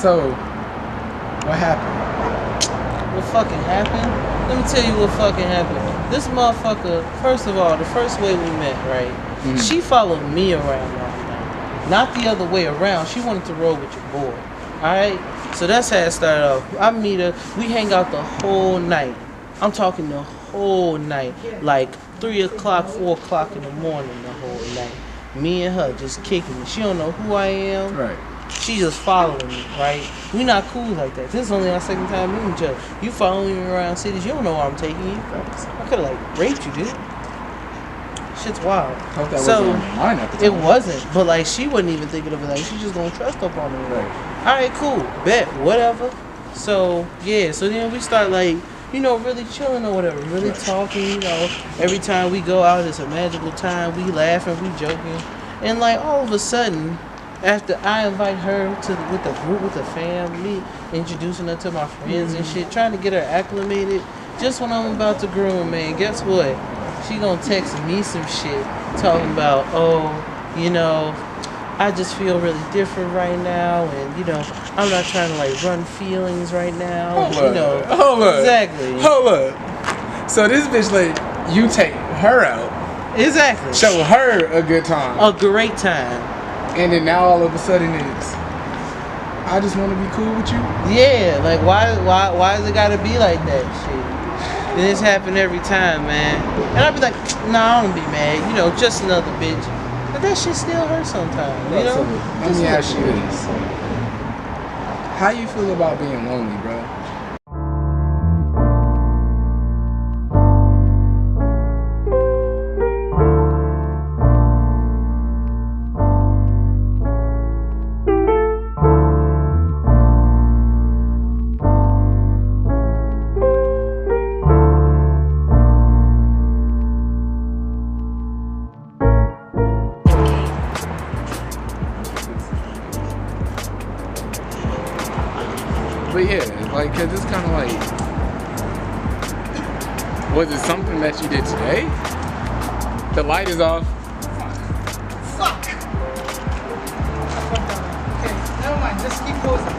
So, what happened? What fucking happened? Let me tell you what fucking happened. This motherfucker, first of all, the first way we met, right? Mm-hmm. She followed me around all night. Not the other way around. She wanted to roll with your boy. Alright? So that's how it started off. I meet her. We hang out the whole night. I'm talking the whole night. Like 3 o'clock, 4 o'clock in the morning the whole night. Me and her just kicking it. She don't know who I am. Right. She just following me, right? We not cool like that. This is only our second time meeting each other. You following me around cities, you don't know where I'm taking you. I could have like raped you, dude. Shit's wild. Hope that wasn't mine at the time. It wasn't, but like she wasn't even thinking of it. Like she just gonna trust up on me. Right. All right, cool, bet, whatever. So yeah, so then we start like, you know, really chilling or whatever, really talking. You know, every time we go out, it's a magical time. We laughing, we joking, and like all of a sudden. After I invite her with the group, with the family, introducing her to my friends and shit, trying to get her acclimated, just when I'm about to groom, man, guess what? She gonna text me some shit, talking about, oh, you know, I just feel really different right now, and, you know, I'm not trying to, like, run feelings right now. Hold up. Exactly. Hold up. So this bitch, like, you take her out. Exactly. Show her a good time. A great time. And then now all of a sudden it's, I just want to be cool with you. Yeah, like why does it gotta be like that shit? And this happen every time, man. And I'd be like, nah, I don't be mad. You know, just another bitch. But that shit still hurts sometimes. You know. Let me ask you this: how you feel about being lonely, bro? But yeah, like, cause it's kind of like, was it something that you did today? The light is off. Fuck! Okay, never mind, just keep posing.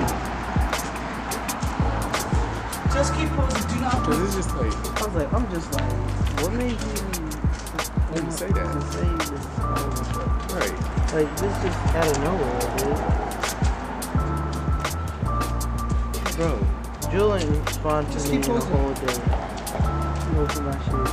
Just keep posing, do not Cause it's just like, I'm just like, what made you say that? To say this? Right. Like, this just out of nowhere, dude. Bro, Julian responded to me the whole day. Most of my shit,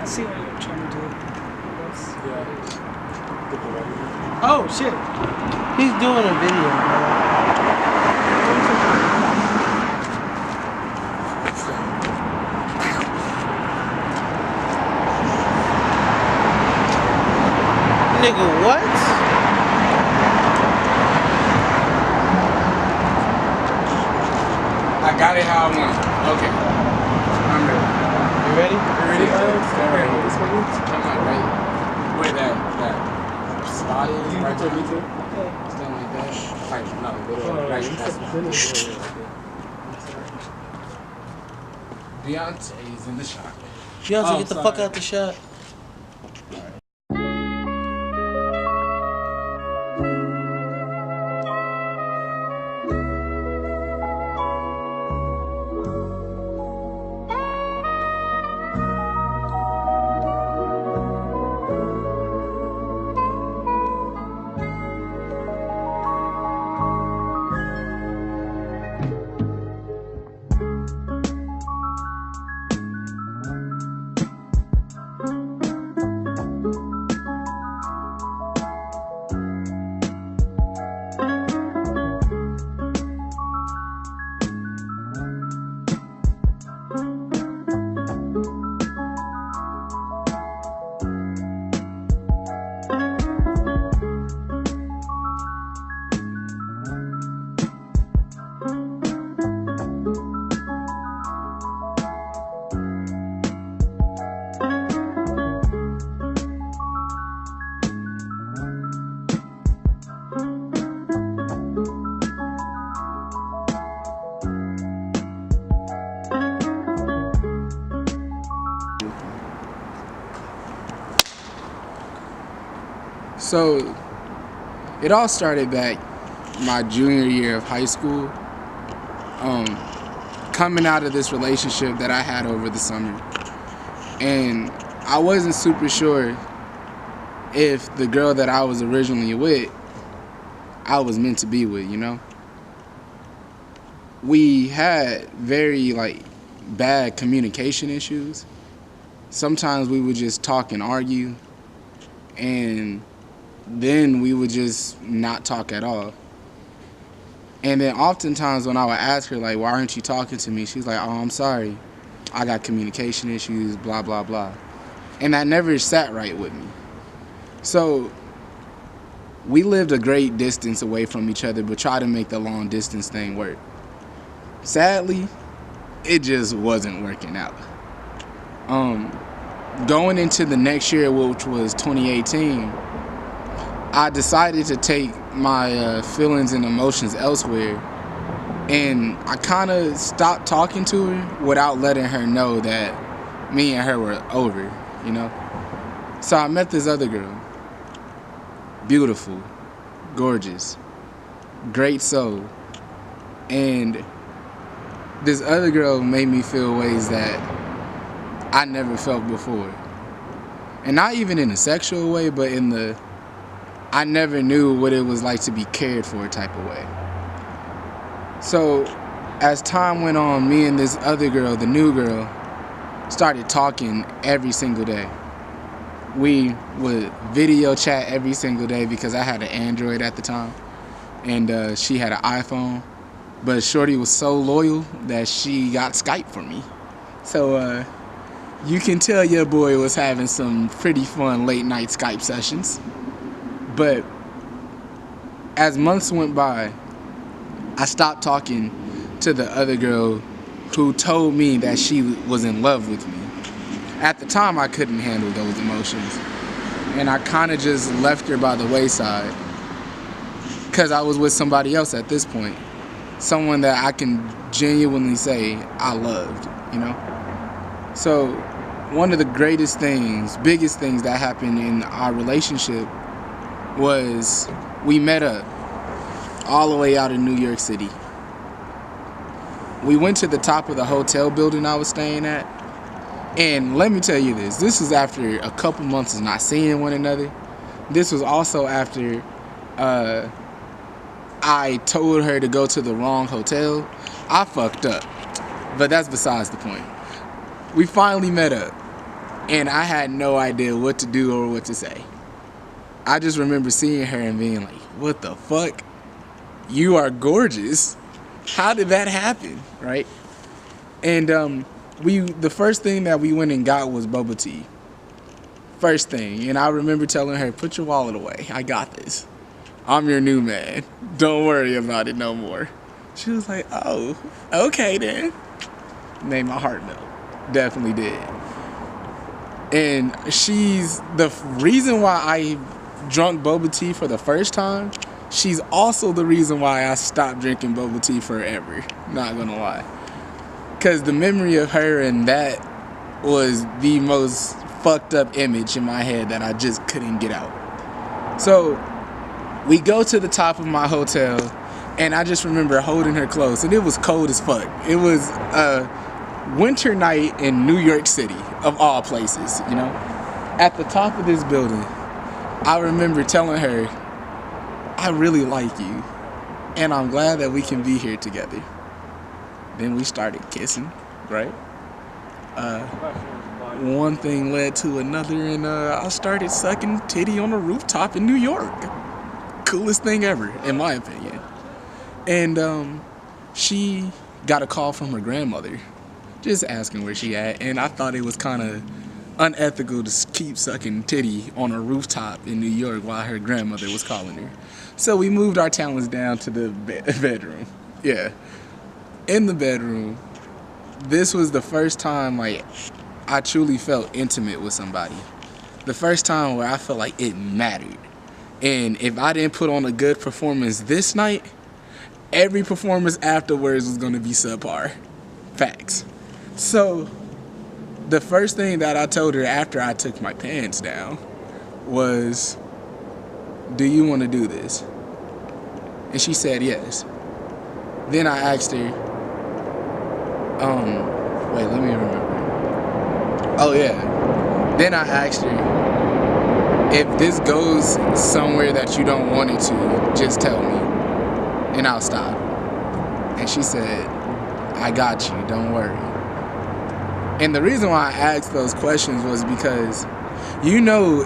see what you're trying to do. yeah. Oh shit. He's doing a video, man. Nigga, what? I got it how I want it. Okay. I'm ready. You ready? You ready? All right. I'm not right. Where that spot is, right there. Okay. Something like that. Like, no, literally, right. Beyonce's in the shot. Beyonce, get the fuck out the shot. So it all started back my junior year of high school. Coming out of this relationship that I had over the summer. And I wasn't super sure if the girl that I was originally with, I was meant to be with, you know? We had very, bad communication issues. Sometimes we would just talk and argue, and then we would just not talk at all. And then oftentimes when I would ask her, why aren't you talking to me? She's like, oh, I'm sorry. I got communication issues, blah, blah, blah. And that never sat right with me. So we lived a great distance away from each other, but tried to make the long distance thing work. Sadly, it just wasn't working out. Going into the next year, which was 2018, I decided to take my feelings and emotions elsewhere, and I kind of stopped talking to her without letting her know that me and her were over, you know? So I met this other girl. Beautiful, gorgeous, great soul. And this other girl made me feel ways that I never felt before. And not even in a sexual way, but in the I never knew what it was like to be cared for type of way. So as time went on, me and this other girl, the new girl, started talking every single day. We would video chat every single day because I had an Android at the time, and she had an iPhone. But Shorty was so loyal that she got Skype for me. So you can tell your boy was having some pretty fun late night Skype sessions. But as months went by, I stopped talking to the other girl who told me that she was in love with me. At the time, I couldn't handle those emotions. And I kind of just left her by the wayside because I was with somebody else at this point. Someone that I can genuinely say I loved, you know? So one of the greatest things, biggest things that happened in our relationship was we met up all the way out in New York City. We went to the top of the hotel building I was staying at. And let me tell you this was after a couple months of not seeing one another. This was also after I told her to go to the wrong hotel. I fucked up, but that's besides the point. We finally met up, and I had no idea what to do or what to say. I just remember seeing her and being like, what the fuck? You are gorgeous. How did that happen, right? And the first thing that we went and got was boba tea. First thing. And I remember telling her, put your wallet away. I got this. I'm your new man. Don't worry about it no more. She was like, oh, okay then. Made my heart melt. Definitely did. And she's the reason why I drunk boba tea for the first time. She's also the reason why I stopped drinking boba tea forever. Not gonna lie. Because the memory of her and that was the most fucked up image in my head that I just couldn't get out. So we go to the top of my hotel, and I just remember holding her close, and it was cold as fuck. It was a winter night in New York City, of all places, you know? At the top of this building, I remember telling her, I really like you, and I'm glad that we can be here together. Then we started kissing, right? One thing led to another, and I started sucking titty on a rooftop in New York. Coolest thing ever, in my opinion. And she got a call from her grandmother, just asking where she at, and I thought it was kind of unethical to keep sucking titty on a rooftop in New York while her grandmother was calling her. So we moved our talents down to the bedroom. Yeah. In the bedroom, this was the first time I truly felt intimate with somebody. The first time where I felt like it mattered. And if I didn't put on a good performance this night, every performance afterwards was going to be subpar. Facts. So the first thing that I told her after I took my pants down was, do you want to do this? And she said yes. Then I asked her, wait, let me remember. Oh yeah. Then I asked her, if this goes somewhere that you don't want it to, just tell me and I'll stop. And she said, I got you, don't worry. And the reason why I asked those questions was because you know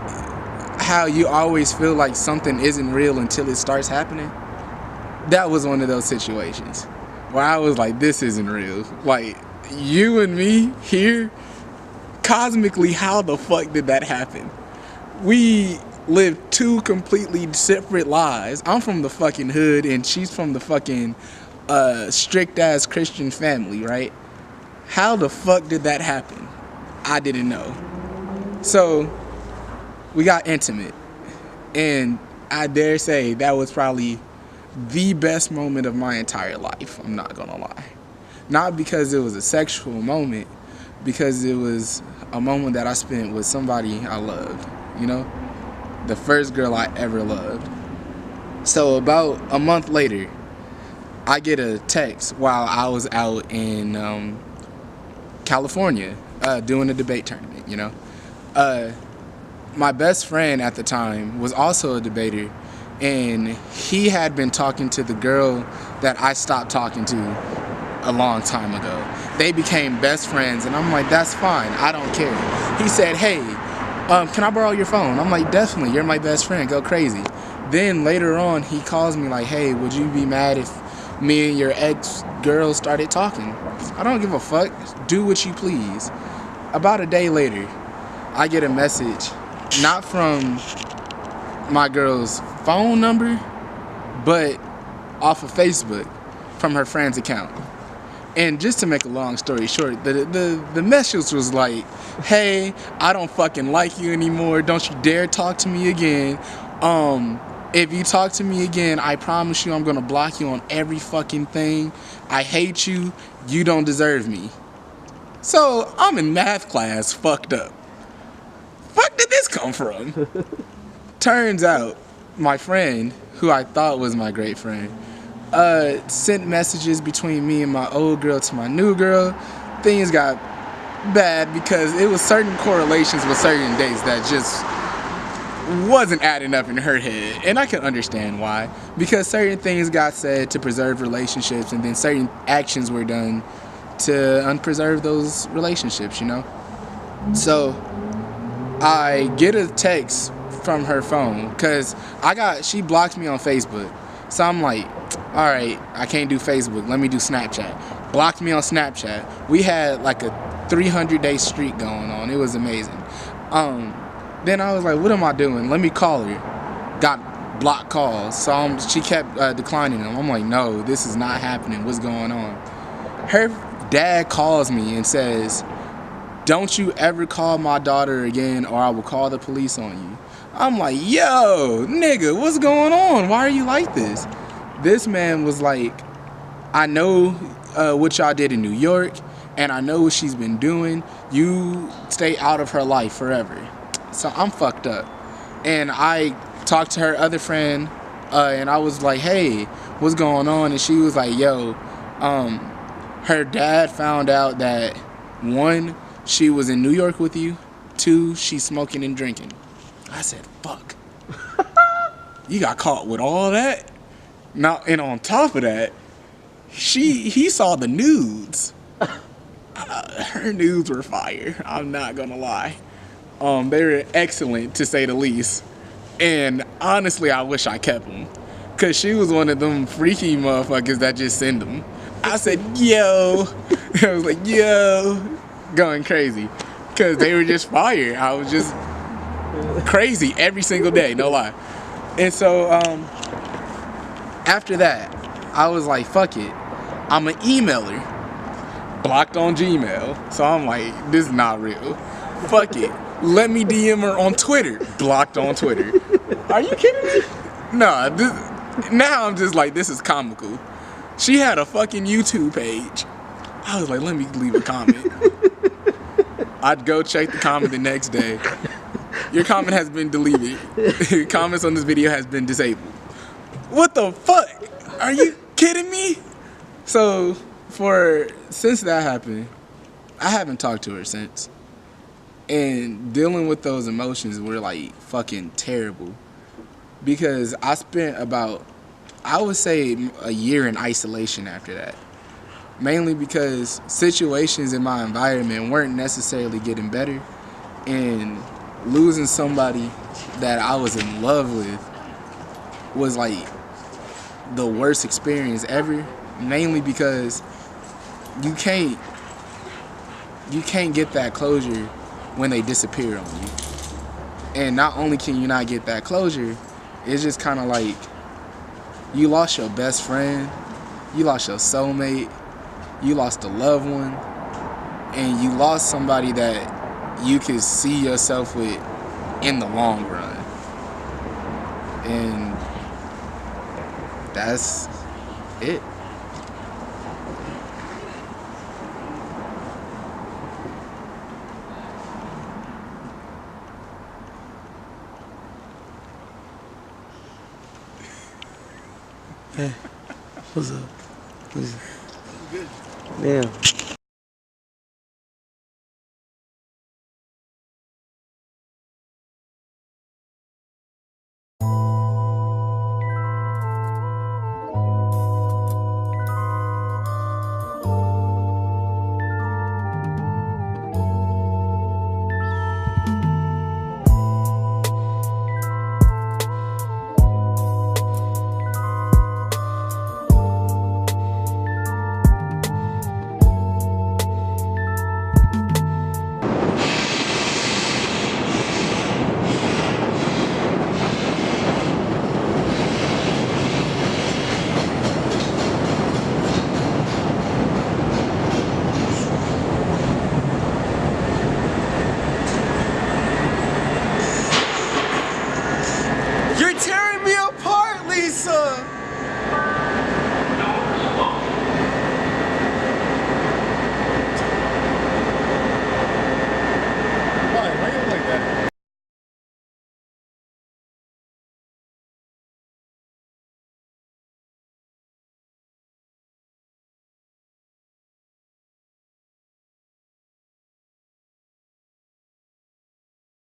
how you always feel like something isn't real until it starts happening? That was one of those situations where I was like, this isn't real. Like, you and me here, cosmically, how the fuck did that happen? We live two completely separate lives. I'm from the fucking hood and she's from the fucking strict ass Christian family, right? How the fuck did that happen? I didn't know. So we got intimate, and I dare say that was probably the best moment of my entire life. I'm not gonna lie. Not because it was a sexual moment, because it was a moment that I spent with somebody I loved, you know? The first girl I ever loved. So about a month later, I get a text while I was out in California doing a debate tournament, you know? My best friend at the time was also a debater, and he had been talking to the girl that I stopped talking to a long time ago. They became best friends, and I'm like, that's fine, I don't care. He said, hey, can I borrow your phone? I'm like, definitely, you're my best friend, go crazy. Then later on, he calls me like, hey, would you be mad if me and your ex-girl started talking? I don't give a fuck, do what you please. About a day later, I get a message, not from my girl's phone number, but off of Facebook from her friend's account. And just to make a long story short, the message was like, hey, I don't fucking like you anymore. Don't you dare talk to me again. If you talk to me again, I promise you I'm gonna block you on every fucking thing. I hate you. You don't deserve me. So I'm in math class, fucked up. Fuck did this come from? Turns out, my friend, who I thought was my great friend, sent messages between me and my old girl to my new girl. Things got bad because it was certain correlations with certain dates that just wasn't adding up in her head. And I can understand why. Because certain things got said to preserve relationships, and then certain actions were done to unpreserve those relationships, you know? So I get a text from her phone because she blocked me on Facebook. So I'm like, all right, I can't do Facebook, let me do Snapchat. Blocked me on Snapchat. We had like a 300-day streak going on. It was amazing. Then I was like, what am I doing? Let me call her. Got blocked calls. So she kept declining them. I'm like, no, this is not happening. What's going on? Her dad calls me and says, don't you ever call my daughter again or I will call the police on you. I'm like, yo, nigga, what's going on? Why are you like this? This man was like, I know what y'all did in New York, and I know what she's been doing. You stay out of her life forever. So I'm fucked up. And I talked to her other friend, and I was like, hey, what's going on? And she was like, yo, her dad found out that 1, she was in New York with you, 2, she's smoking and drinking. I said, fuck. You got caught with all that? Now, and on top of that, he saw the nudes. Her nudes were fire, I'm not gonna lie. They were excellent, to say the least. And honestly, I wish I kept them. Because she was one of them freaky motherfuckers that just send them. I said, yo. I was like, yo. Going crazy. Because they were just fire. I was just crazy every single day, no lie. And so, after that, I was like, fuck it. I'm an emailer. Blocked on Gmail. So I'm like, this is not real. Fuck it. Let me DM her on Twitter. Blocked on Twitter. Are you kidding me? Nah, now I'm just like, this is comical. She had a fucking YouTube page. I was like, let me leave a comment. I'd go check the comment the next day. Your comment has been deleted. Comments on this video has been disabled. What the fuck? Are you kidding me? So, since that happened, I haven't talked to her since. And dealing with those emotions were like fucking terrible. Because I spent about, I would say, a year in isolation after that. Mainly because situations in my environment weren't necessarily getting better. And losing somebody that I was in love with was like the worst experience ever. Mainly because you can't get that closure when they disappear on you. And not only can you not get that closure, it's just kind of like you lost your best friend, you lost your soulmate, you lost a loved one, and you lost somebody that you could see yourself with in the long run. And that's it. Hey, what's up? Good. Damn.